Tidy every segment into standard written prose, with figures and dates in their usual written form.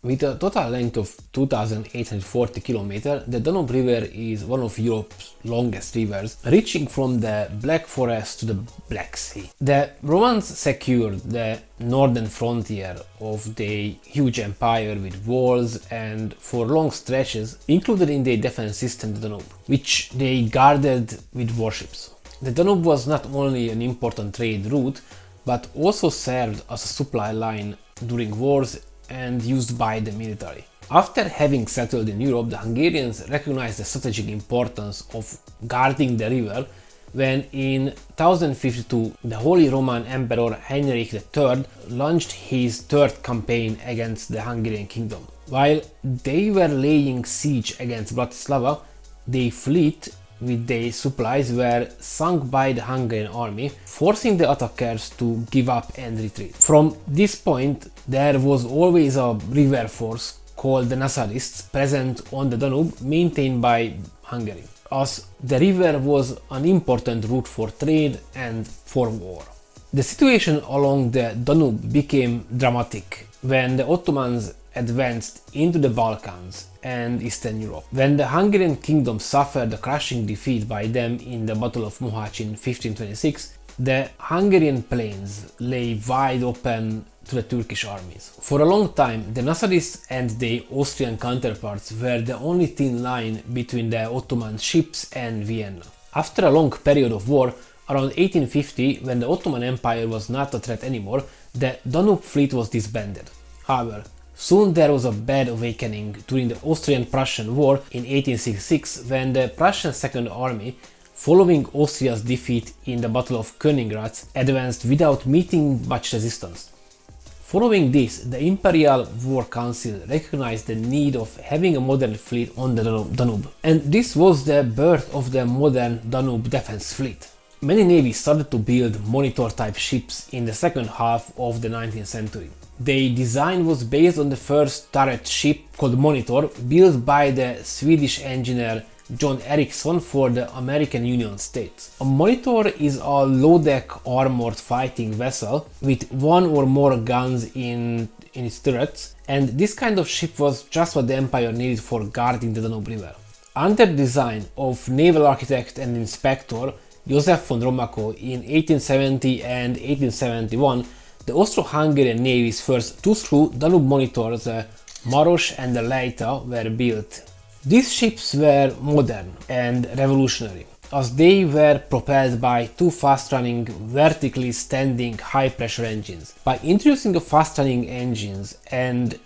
With a total length of 2,840 km, the Danube River is one of Europe's longest rivers, reaching from the Black Forest to the Black Sea. The Romans secured the northern frontier of the huge empire with walls and, for long stretches, included in their defense system the Danube, which they guarded with warships. The Danube was not only an important trade route, but also served as a supply line during wars and used by the military. After having settled in Europe, the Hungarians recognized the strategic importance of guarding the river when in 1052 the Holy Roman Emperor Heinrich III launched his third campaign against the Hungarian kingdom. While they were laying siege against Bratislava, their fleet with their supplies were sunk by the Hungarian army, forcing the attackers to give up and retreat. From this point, there was always a river force called the Nasarists present on the Danube, maintained by Hungary, as the river was an important route for trade and for war. The situation along the Danube became dramatic when the Ottomans advanced into the Balkans and Eastern Europe. When the Hungarian kingdom suffered a crushing defeat by them in the Battle of Mohács in 1526, the Hungarian plains lay wide open to the Turkish armies. For a long time, the Nasarists and their Austrian counterparts were the only thin line between the Ottoman ships and Vienna. After a long period of war, around 1850, when the Ottoman Empire was not a threat anymore, the Danube fleet was disbanded. However, soon there was a bad awakening during the Austrian-Prussian War in 1866, when the Prussian Second Army, following Austria's defeat in the Battle of Königgrätz, advanced without meeting much resistance. Following this, the Imperial War Council recognized the need of having a modern fleet on the Danube, and this was the birth of the modern Danube defense fleet. Many navies started to build monitor-type ships in the second half of the 19th century. Their design was based on the first turret ship called Monitor, built by the Swedish engineer John Ericsson for the American Union States. A Monitor is a low-deck armored fighting vessel with one or more guns in its turrets, and this kind of ship was just what the Empire needed for guarding the Danube River. Under the design of naval architect and inspector József von Romaco in 1870 and 1871, the Austro-Hungarian Navy's first two-screw Danube monitors, the Maros and the Leita, were built. These ships were modern and revolutionary, as they were propelled by two fast-running, vertically standing high-pressure engines. By introducing the fast-running engines and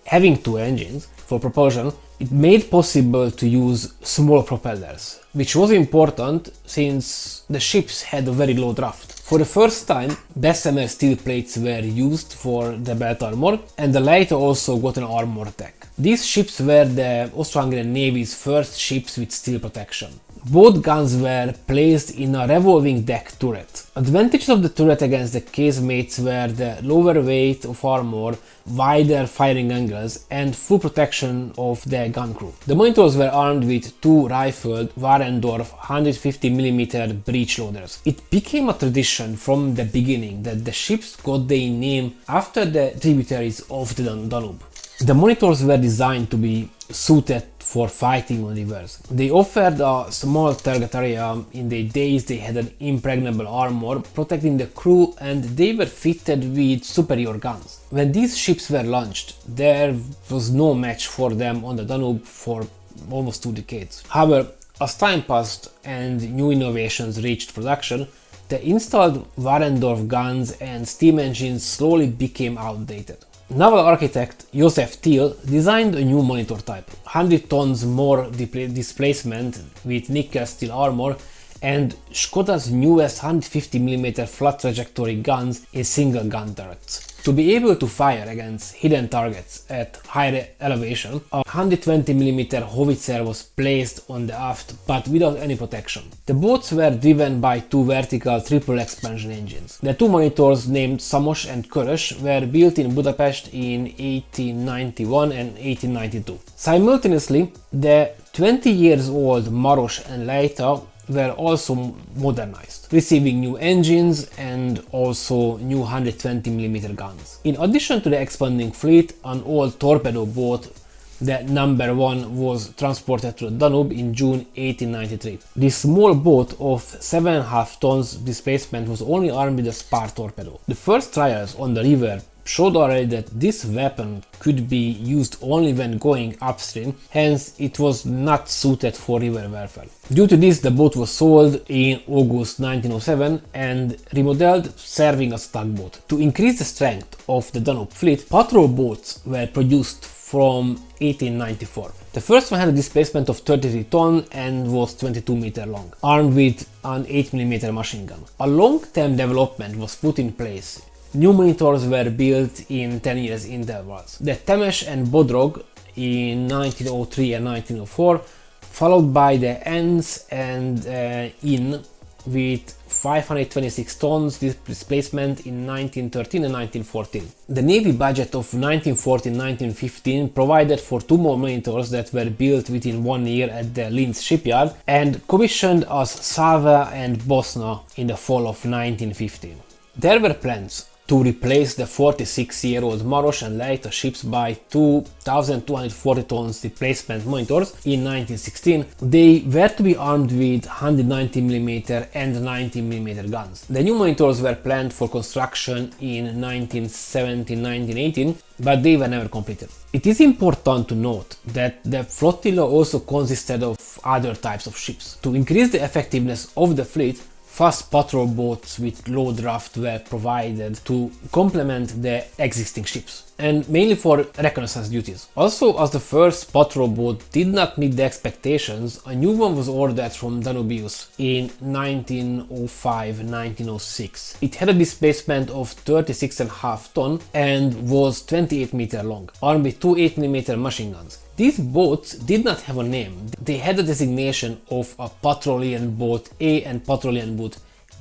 having two engines for propulsion, it made possible to use small propellers, which was important since the ships had a very low draft. For the first time, Bessemer steel plates were used for the belt armor, and the Leita also got an armor deck. These ships were the Austro-Hungarian Navy's first ships with steel protection. Both guns were placed in a revolving deck turret. Advantages of the turret against the casemates were the lower weight of armor, wider firing angles, and full protection of the gun crew. The monitors were armed with two rifled Warendorf 150mm breech loaders. It became a tradition from the beginning that the ships got their name after the tributaries of the Danube. The monitors were designed to be suited for fighting on rivers. They offered a small target area. In their days they had an impregnable armor protecting the crew, and they were fitted with superior guns. When these ships were launched, there was no match for them on the Danube for almost 2 decades. However, as time passed and new innovations reached production, the installed Warendorf guns and steam engines slowly became outdated. Naval architect Joseph Thiel designed a new monitor type, 100 tons more displacement with nickel steel armor, and Škoda's newest 150mm flat trajectory guns in single gun turrets. To be able to fire against hidden targets at higher elevation, a 120mm howitzer was placed on the aft but without any protection. The boats were driven by two vertical triple expansion engines. The two monitors, named Samos and Körös, were built in Budapest in 1891 and 1892. Simultaneously, the 20 years old Maros and Leita were also modernized, receiving new engines and also new 120mm guns. In addition to the expanding fleet, an old torpedo boat, the number 1, was transported to the Danube in June 1893. This small boat of 7.5 tons displacement was only armed with a spar torpedo. The first trials on the river showed already that this weapon could be used only when going upstream, hence it was not suited for river warfare. Due to this, the boat was sold in August 1907 and remodeled, serving as a tugboat. To increase the strength of the Danube fleet, patrol boats were produced from 1894. The first one had a displacement of 33 tons and was 22 meters long, armed with an 8mm machine gun. A long-term development was put in place. New monitors were built in 10 years intervals. The Temes and Bodrog in 1903 and 1904, followed by the Enns and Inn with 526 tons displacement in 1913 and 1914. The Navy budget of 1914-1915 provided for 2 more monitors that were built within 1 year at the Linz shipyard and commissioned as Sava and Bosna in the fall of 1915. There were plans to replace the 46-year-old Maros and Leita ships by 2,240 tons displacement monitors in 1916. They were to be armed with 190mm and 90mm guns. The new monitors were planned for construction in 1917-1918, but they were never completed. It is important to note that the flotilla also consisted of other types of ships. To increase the effectiveness of the fleet, fast patrol boats with low draft were provided to complement the existing ships, and mainly for reconnaissance duties. Also, as the first patrol boat did not meet the expectations, a new one was ordered from Danubius in 1905-1906. It had a displacement of 36.5 tons and was 28 meters long, armed with 2 8mm machine guns. These boats did not have a name. They had a designation of a Patrollian Boat A and Patrollian Boat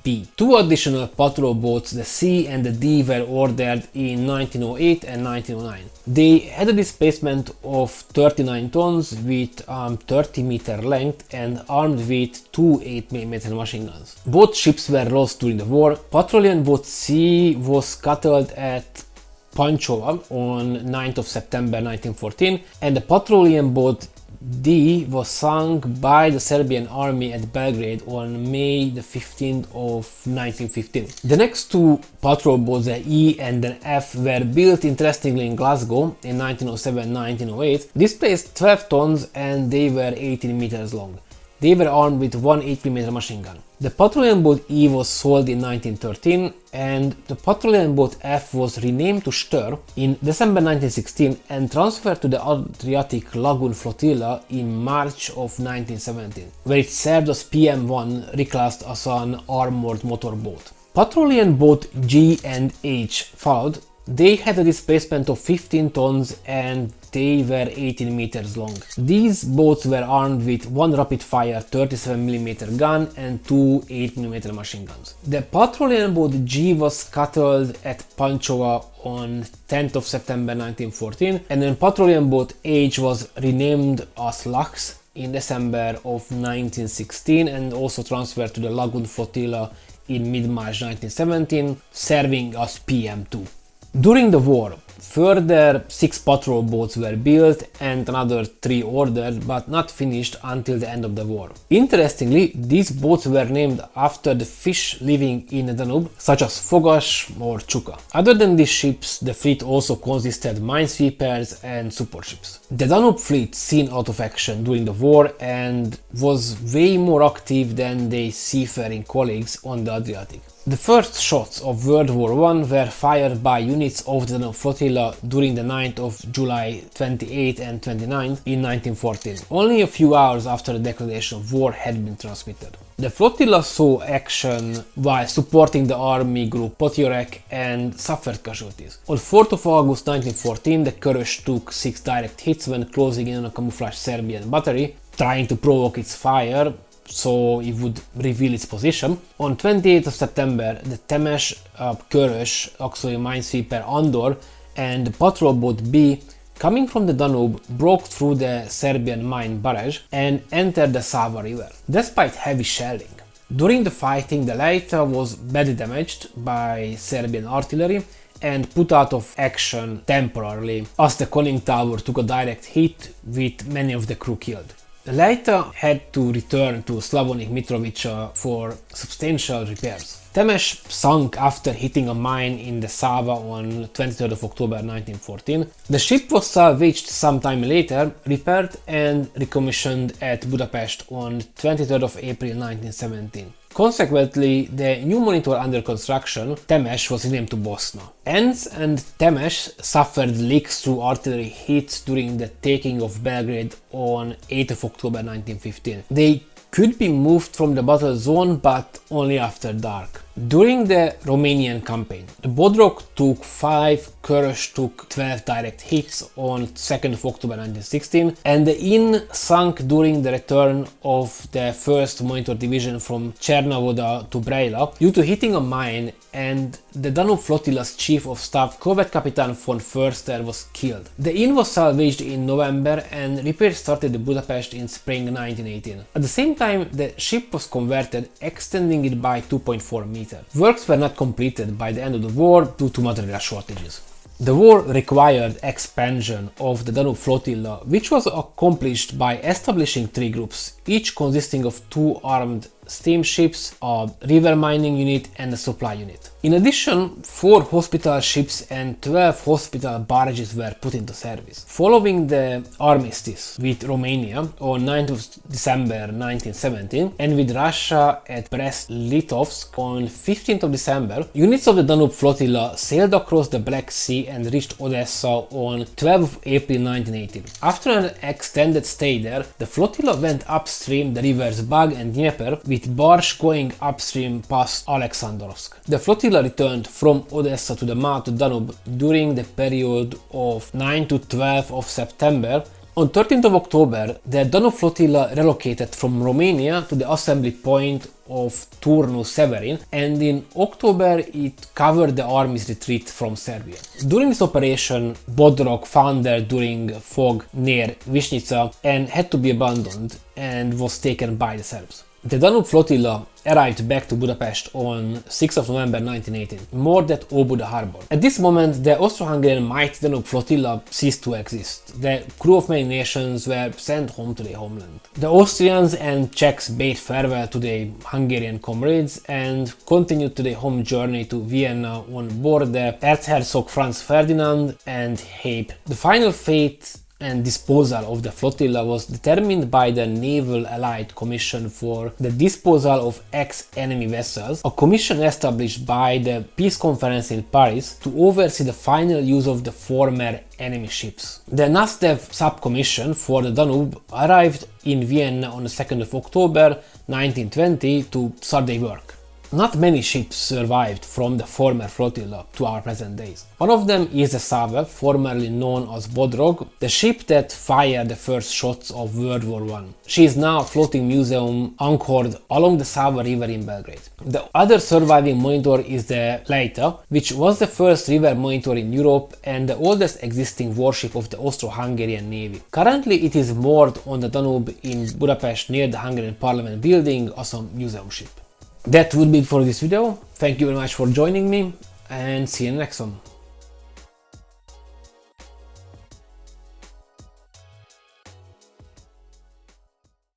B. 2 additional patrol boats, the C and the D, were ordered in 1908 and 1909. They had a displacement of 39 tons with 30 meter length and armed with 2 8mm machine guns. Both ships were lost during the war. Patrollian Boat C was scuttled at Pančova on 9th of September 1914, and the Patrollian Boat D was sunk by the Serbian army at Belgrade on May the 15th of 1915. The next 2 patrol boats, the E and the F, were built interestingly in Glasgow in 1907-1908, displaced 12 tons and they were 18 meters long. They were armed with 1 8mm machine gun. The Patrollian Boat E was sold in 1913 and the Patrollian Boat F was renamed to Stör in December 1916 and transferred to the Adriatic Lagoon Flotilla in March of 1917, where it served as PM1, reclassed as an armored motorboat. Patrollian Boat G and H followed. They had a displacement of 15 tons and they were 18 meters long. These boats were armed with 1 rapid-fire 37mm gun and 2 8mm machine guns. The Patrollian Boat G was scuttled at Pančova on 10th of September 1914, and then Patrollian Boat H was renamed as Laks in December of 1916 and also transferred to the Lagoon Flotilla in mid-March 1917, serving as PM2. During the war, further 6 patrol boats were built and another 3 ordered, but not finished until the end of the war. Interestingly, these boats were named after the fish living in the Danube, such as Fogas or Chuka. Other than these ships, the fleet also consisted minesweepers and support ships. The Danube fleet seen out of action during the war and was way more active than their seafaring colleagues on the Adriatic. The first shots of World War I were fired by units of the Danube Flotilla during the night of July 28 and 29 in 1914, only a few hours after the declaration of war had been transmitted. The flotilla saw action while supporting the army group Potiorek and suffered casualties. On 4th of August 1914, the Körös took 6 direct hits when closing in on a camouflaged Serbian battery, trying to provoke its fire so it would reveal its position. On 28th of September, the Temes, Körös, auxiliary minesweeper Andor, and the patrol boat B coming from the Danube, broke through the Serbian mine barrage and entered the Sava River, despite heavy shelling. During the fighting, the Leita was badly damaged by Serbian artillery and put out of action temporarily, as the conning tower took a direct hit with many of the crew killed. The Leita had to return to Slavonic Mitrovica for substantial repairs. Temes sank after hitting a mine in the Sava on 23rd of October 1914. The ship was salvaged sometime later, repaired and recommissioned at Budapest on 23rd of April 1917. Consequently, the new monitor under construction, Temes, was renamed to Bosna. Enns and Temes suffered leaks through artillery hits during the taking of Belgrade on 8th of October 1915. They could be moved from the battle zone, but only after dark. During the Romanian campaign, the Bodrog took 5, Körös took 12 direct hits on 2nd of October 1916, and the Inn sank during the return of the 1st Monitor Division from Chernavoda to Braila due to hitting a mine, and the Danube Flotilla's Chief of Staff, Korvetkapitan von Förster, was killed. The Inn was salvaged in November and repairs started in Budapest in spring 1918. At the same time, the ship was converted, extending it by 2.4 meters. Works were not completed by the end of the war due to material shortages. The war required expansion of the Danube Flotilla, which was accomplished by establishing 3 groups, each consisting of 2 armed steamships, a river mining unit and a supply unit. In addition, 4 hospital ships and 12 hospital barges were put into service. Following the armistice with Romania on 9th of December 1917 and with Russia at Brest-Litovsk on 15th of December, units of the Danube Flotilla sailed across the Black Sea and reached Odessa on 12th of April 1918. After an extended stay there, the flotilla went upstream the rivers Bug and Dnieper, with barge going upstream past Alexandrovsk. The flotilla returned from Odessa to the mouth of Danube during the period of 9 to 12 of September. On 13th of October, the Danube flotilla relocated from Romania to the assembly point of Turnu Severin, and in October it covered the army's retreat from Serbia. During this operation, Bodrog foundered during fog near Višnjica and had to be abandoned and was taken by the Serbs. The Danube Flotilla arrived back to Budapest on 6th of November 1918, moored at Óbuda harbor. At this moment, the Austro-Hungarian mighty Danube Flotilla ceased to exist. The crew of many nations were sent home to their homeland. The Austrians and Czechs bade farewell to their Hungarian comrades and continued to their home journey to Vienna on board the Erzherzog Franz Ferdinand and Hape. The final fate and disposal of the flotilla was determined by the Naval Allied Commission for the Disposal of Ex-Enemy Vessels, a commission established by the Peace Conference in Paris to oversee the final use of the former enemy ships. The NASDEV subcommission for the Danube arrived in Vienna on the 2nd of October 1920 to start their work. Not many ships survived from the former flotilla to our present days. One of them is the Sava, formerly known as Bodrog, the ship that fired the first shots of World War I. She is now a floating museum anchored along the Sava River in Belgrade. The other surviving monitor is the Leita, which was the first river monitor in Europe and the oldest existing warship of the Austro-Hungarian Navy. Currently it is moored on the Danube in Budapest near the Hungarian Parliament building as a museum ship. That would be it for this video. Thank you very much for joining me and see you in the next one.